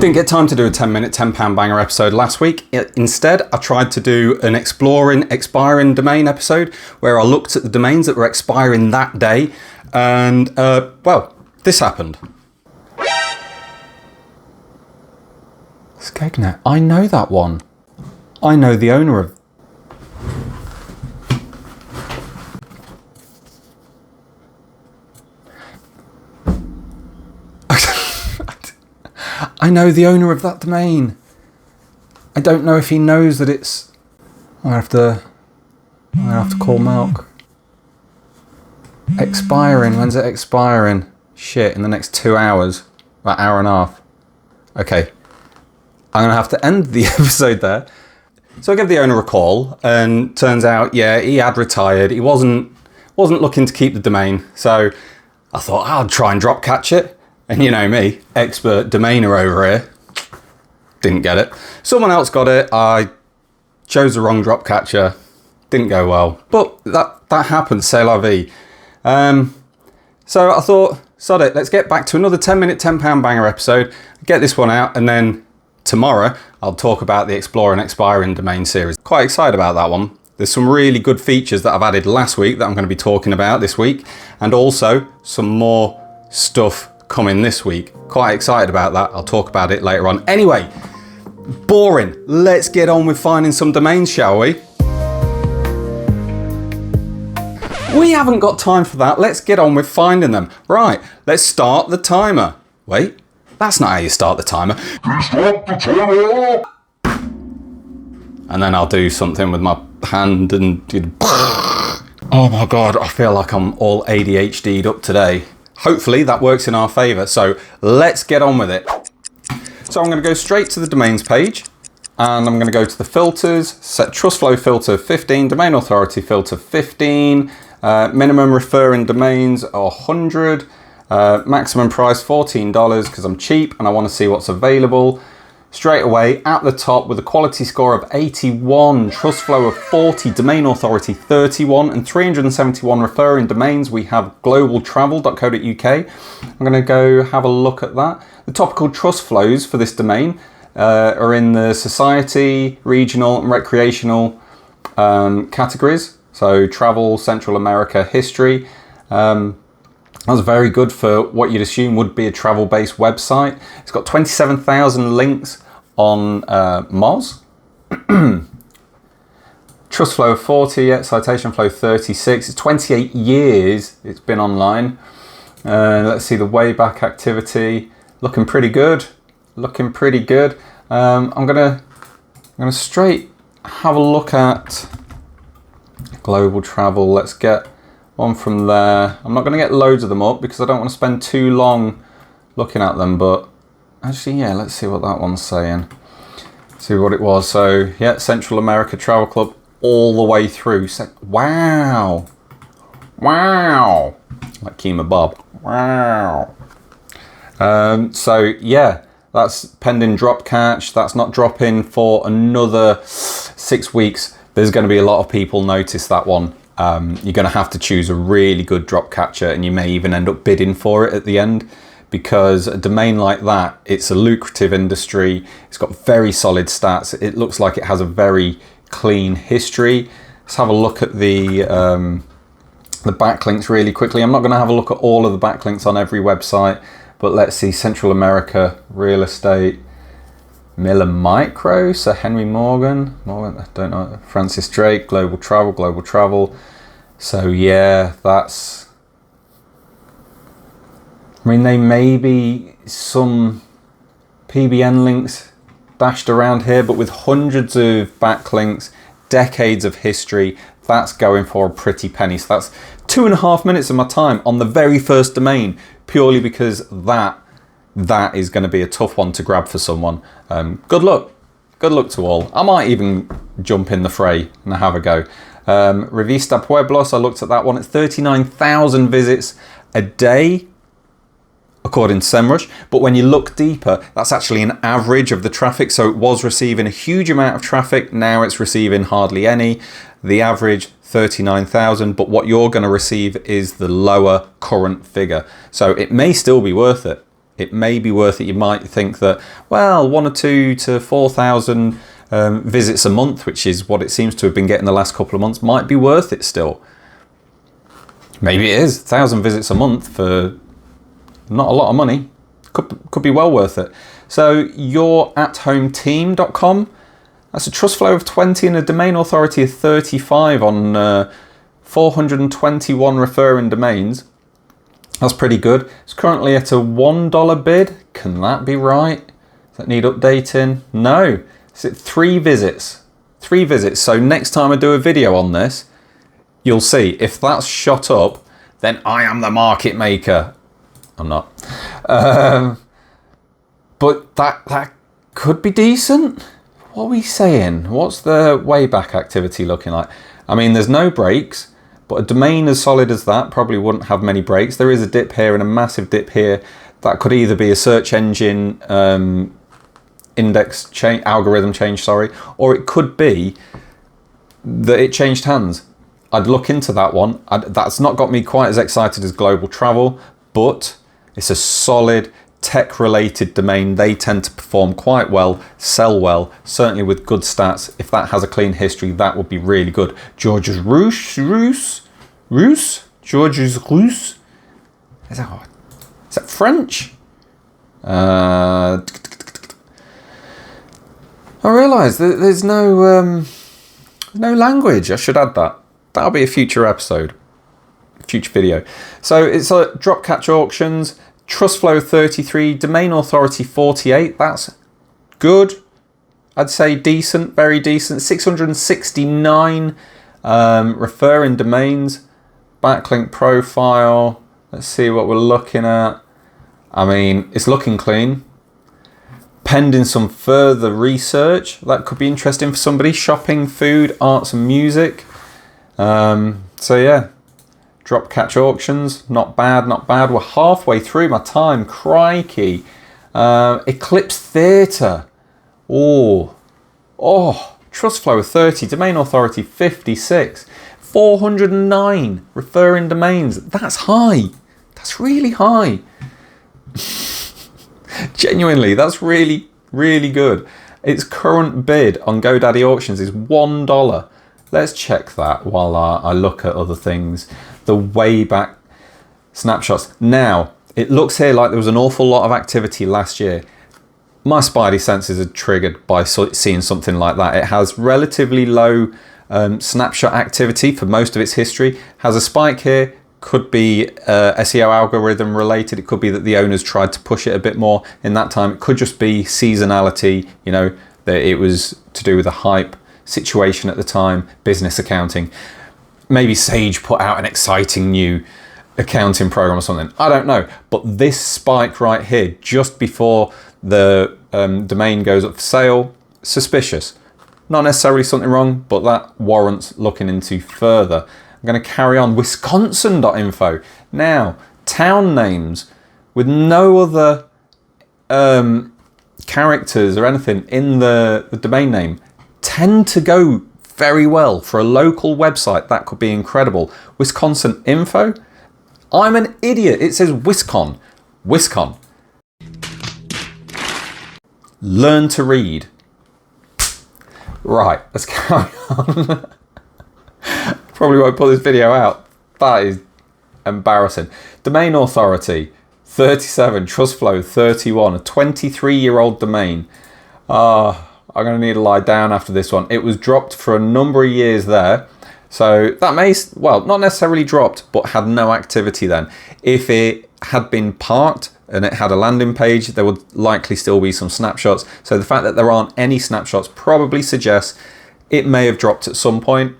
Didn't get time to do a 10-minute, £10 banger episode last week. Instead, I tried to do an expiring domain episode where I looked at the domains that were expiring that day. And, well, this happened. Skegnet. I know that one. I know the owner of... I know the owner of that domain. I don't know if he knows that it's... I'm gonna have to call Malk. Expiring, when's it expiring? Shit, in the next 2 hours. About an hour and a half. Okay. I'm gonna have to end the episode there. So I gave the owner a call, and turns out, yeah, he had retired. He wasn't looking to keep the domain. So I thought I'll try and DropCatch it. And you know me, expert domainer over here, didn't get it. Someone else got it. I chose the wrong DropCatcher. Didn't go well. But that happens, c'est la vie. So I thought, sod it, let's get back to another 10-minute, £10 banger episode. Get this one out, and then tomorrow I'll talk about the Explore and Expiring Domain series. Quite excited about that one. There's some really good features that I've added last week that I'm going to be talking about this week. And also some more stuff coming this week. Quite excited about that. I'll talk about it later on. Anyway, boring. Let's get on with finding some domains, shall we? We haven't got time for that. Let's get on with finding them. Right, let's start the timer. Wait, that's not how you start the timer. Start the timer! And then I'll do something with my hand and... Oh my God, I feel like I'm all ADHD'd up today. Hopefully that works in our favour, so let's get on with it. So I'm going to go straight to the domains page, and I'm going to go to the filters, set Trust Flow filter 15, Domain Authority filter 15, minimum referring domains 100, maximum price $14 because I'm cheap and I want to see what's available. Straight away at the top with a quality score of 81, Trust Flow of 40, Domain Authority 31, and 371 referring domains. We have globaltravel.co.uk. I'm going to go have a look at that. The topical trust flows for this domain are in the society, regional, and recreational categories. So travel, Central America, history. That's very good for what you'd assume would be a travel-based website. It's got 27,000 links on Moz. Trust Flow 40, Citation Flow 36. It's 28 years it's been online. Let's see the Wayback activity. Looking pretty good. Looking pretty good. I'm gonna straight have a look at global travel. Let's get one from there. I'm not going to get loads of them up because I don't want to spend too long looking at them, but actually, yeah, let's see what that one's saying. See what it was. So, yeah, Central America Travel Club all the way through. Wow. Wow. Like Kima Bob. Wow. So, yeah, that's pending DropCatch. That's not dropping for another 6 weeks. There's going to be a lot of people notice that one. You're going to have to choose a really good DropCatcher, and you may even end up bidding for it at the end, because a domain like that, it's a lucrative industry. It's got very solid stats. It looks like it has a very clean history. Let's have a look at the backlinks really quickly. I'm not going to have a look at all of the backlinks on every website, but let's see. Central America, real estate, Miller Micro, Sir Henry Morgan, I don't know, Francis Drake, global travel. So yeah, that's, I mean, they may be some PBN links dashed around here, but with hundreds of backlinks, decades of history, that's going for a pretty penny. So that's 2.5 minutes of my time on the very first domain, purely because that is going to be a tough one to grab for someone. Good luck to all. I might even jump in the fray and have a go. Revista Pueblos, I looked at that one. It's 39,000 visits a day, according to SEMrush. But when you look deeper, that's actually an average of the traffic. So it was receiving a huge amount of traffic. Now it's receiving hardly any. The average 39,000, but what you're going to receive is the lower current figure. So it may still be worth it. It may be worth it. You might think that, well, 1 or 2 to 4,000 visits a month, which is what it seems to have been getting the last couple of months, might be worth it still. Maybe it is. 1,000 visits a month for not a lot of money. Could be well worth it. So yourathehometeam.com, that's a trust flow of 20 and a domain authority of 35 on 421 referring domains. That's pretty good. It's currently at a $1 bid. Can that be right? Does that need updating? No. It's at 3 visits. 3 visits. So next time I do a video on this, you'll see if that's shot up, then I am the market maker. I'm not. But that could be decent. What are we saying? What's the Wayback activity looking like? I mean, there's no breaks. But a domain as solid as that probably wouldn't have many breaks. There is a dip here and a massive dip here. That could either be a search engine index change, algorithm change, sorry, or it could be that it changed hands. I'd look into that one. That's not got me quite as excited as global travel, but it's a solid tech-related domain. They tend to perform quite well, sell well, certainly with good stats. If that has a clean history, that would be really good. George's Rousse? George's Rousse? Is that French? I realise there's no language. I should add that. That'll be a future episode, future video. So it's a DropCatch auctions. Trust flow 33, domain authority 48, that's good. I'd say decent, very decent. 669 referring domains, backlink profile. Let's see what we're looking at. I mean, it's looking clean. Pending some further research, that could be interesting for somebody. Shopping, food, arts and music. So yeah. DropCatch auctions, not bad, not bad. We're halfway through my time, crikey. Eclipse Theatre, oh, trust flow 30, domain authority 56, 409 referring domains. That's high, that's really high. Genuinely, that's really, really good. Its current bid on GoDaddy auctions is $1. Let's check that while I look at other things. The Wayback snapshots. Now, it looks here like there was an awful lot of activity last year. My spidey senses are triggered by seeing something like that. It has relatively low snapshot activity for most of its history. Has a spike here. Could be SEO algorithm related. It could be that the owners tried to push it a bit more in that time. It could just be seasonality, you know, that it was to do with a hype situation at the time, business accounting. Maybe Sage put out an exciting new accounting program or something. I don't know. But this spike right here, just before the domain goes up for sale, suspicious. Not necessarily something wrong, but that warrants looking into further. I'm going to carry on. Wiscon.info. Now, town names with no other characters or anything in the domain name tend to go very well for a local website. That could be incredible. Wiscon.info. I'm an idiot. It says Wiscon. Wiscon. Learn to read. Right, let's carry on. Probably won't put this video out. That is embarrassing. Domain authority 37, trust flow 31, a 23-year-old domain. I'm going to need to lie down after this one. It was dropped for a number of years there. So that may, well, not necessarily dropped, but had no activity then. If it had been parked and it had a landing page, there would likely still be some snapshots. So the fact that there aren't any snapshots probably suggests it may have dropped at some point.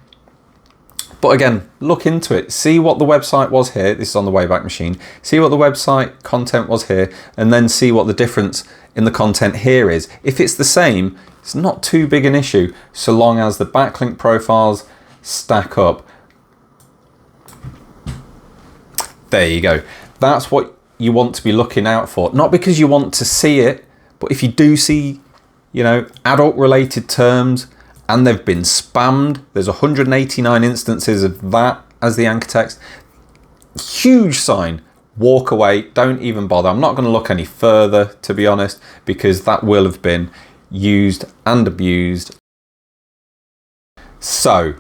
But again, look into it. See what the website was here. This is on the Wayback Machine. See what the website content was here, and then see what the difference in the content here is. If it's the same, it's not too big an issue, so long as the backlink profiles stack up. There you go. That's what you want to be looking out for. Not because you want to see it, but if you do see, you know, adult related terms and they've been spammed, there's 189 instances of that as the anchor text. Huge sign, walk away, don't even bother. I'm not going to look any further, to be honest, because that will have been used and abused. So,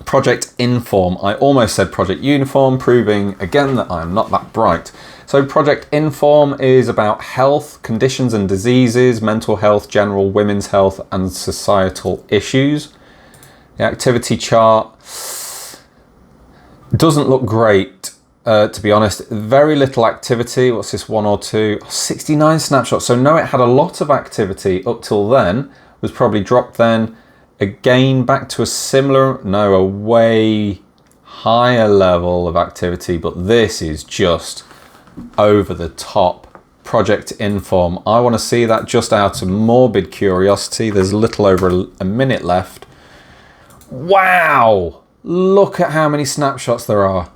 ProjectInform. I almost said Project Uniform, proving again that I'm not that bright. So ProjectInform is about health, conditions and diseases, mental health, general women's health and societal issues. The activity chart doesn't look great, to be honest. Very little activity. What's this, 1 or 2? 69 snapshots. So no, it had a lot of activity up till then. Was probably dropped then. Again, back to a similar, no, a way higher level of activity. But this is just over the top. ProjectInform. I want to see that just out of morbid curiosity. There's a little over a minute left. Wow! Look at how many snapshots there are.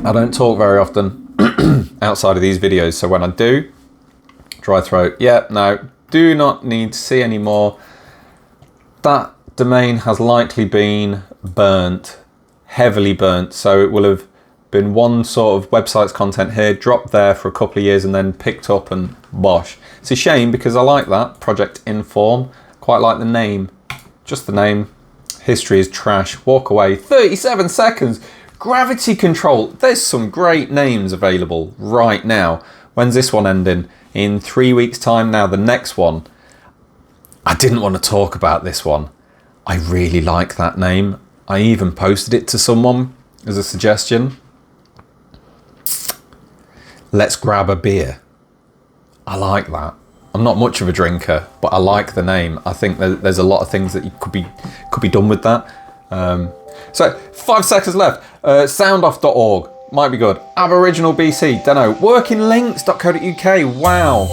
I don't talk very often outside of these videos, so when I do, dry throat. Yeah, no, do not need to see any more. That domain has likely been burnt, heavily burnt, so it will have been one sort of website's content here, dropped there for a couple of years and then picked up and bosh. It's a shame because I like that, ProjectInform. Quite like the name, just the name. History is trash, walk away, 37 seconds. Gravity control, there's some great names available right now. When's this one ending? In 3 weeks time now, the next one. I didn't want to talk about this one. I really like that name. I even posted it to someone as a suggestion. Let's grab a beer. I like that. I'm not much of a drinker, but I like the name. I think there's a lot of things that you could be done with that. So 5 seconds left. Soundoff.org might be good. Aboriginal BC, don't know. Workinglinks.co.uk. Wow.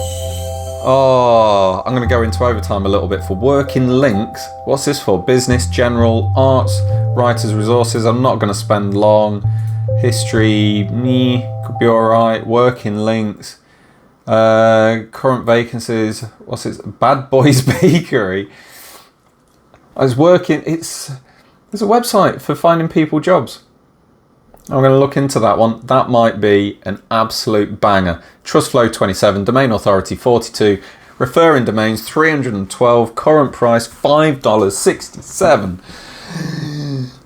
Oh, I'm going to go into overtime a little bit for Working Links. What's this for? Business, general, arts, writers' resources. I'm not going to spend long. History, could be all right. Working Links. Current vacancies. What's it? Bad Boys Bakery. I was working. There's a website for finding people jobs. I'm going to look into that one. That might be an absolute banger. Trust Flow 27, Domain Authority 42, referring domains 312, current price $5.67.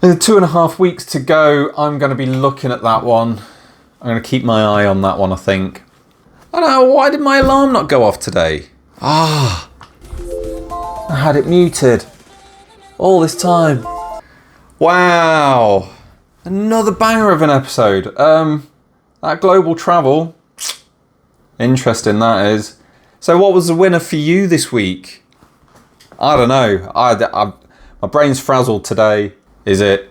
2.5 weeks to go. I'm going to be looking at that one. I'm going to keep my eye on that one, I think. I don't know, why did my alarm not go off today? I had it muted all this time. Wow. Another banger of an episode. That global travel. Interesting, that is. So what was the winner for you this week? I don't know. My brain's frazzled today. Is it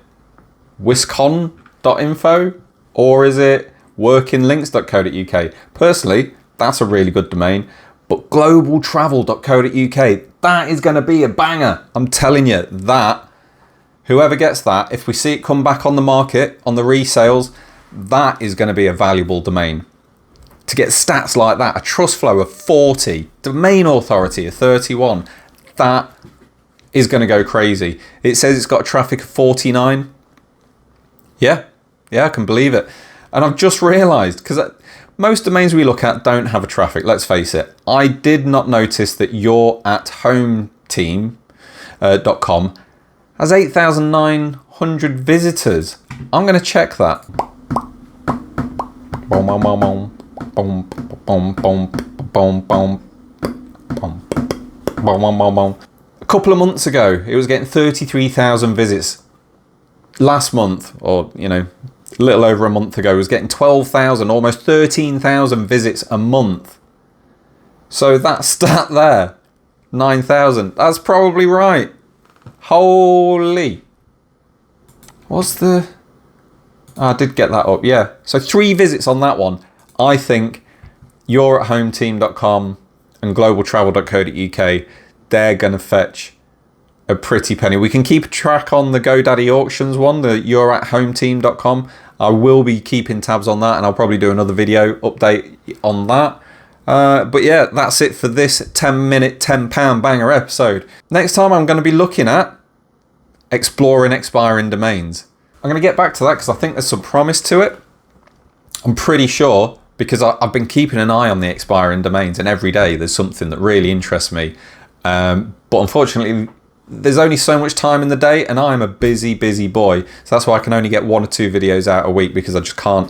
Wiscon.info or is it workinglinks.co.uk? Personally, that's a really good domain. But globaltravel.co.uk, that is going to be a banger. I'm telling you, that. Whoever gets that, if we see it come back on the market, on the resales, that is going to be a valuable domain. To get stats like that, a trust flow of 40, domain authority of 31, that is going to go crazy. It says it's got a traffic of 49. Yeah, I can believe it. And I've just realised, because most domains we look at don't have a traffic, let's face it. I did not notice that your at home team.com has 8,900 visitors. I'm going to check that. A couple of months ago, it was getting 33,000 visits. Last month, or a little over a month ago, it was getting 12,000, almost 13,000 visits a month. So that stat there, 9,000, that's probably right. Holy. What's the... I did get that up, yeah. So 3 visits on that one. I think yourathometeam.com and globaltravel.co.uk, they're going to fetch a pretty penny. We can keep track on the GoDaddy auctions one, the yourathometeam.com. I will be keeping tabs on that, and I'll probably do another video update on that. But yeah, that's it for this 10-minute, £10 banger episode. Next time I'm going to be looking at exploring expiring domains. I'm going to get back to that because I think there's some promise to it. I'm pretty sure, because I've been keeping an eye on the expiring domains, and every day there's something that really interests me. But unfortunately, there's only so much time in the day, and I'm a busy boy. So that's why I can only get 1 or 2 videos out a week, because I just can't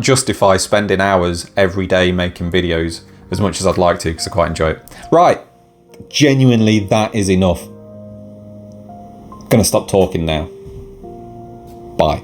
justify spending hours every day making videos as much as I'd like to, because I quite enjoy it. Right, genuinely, that is enough. I'm gonna stop talking now. Bye.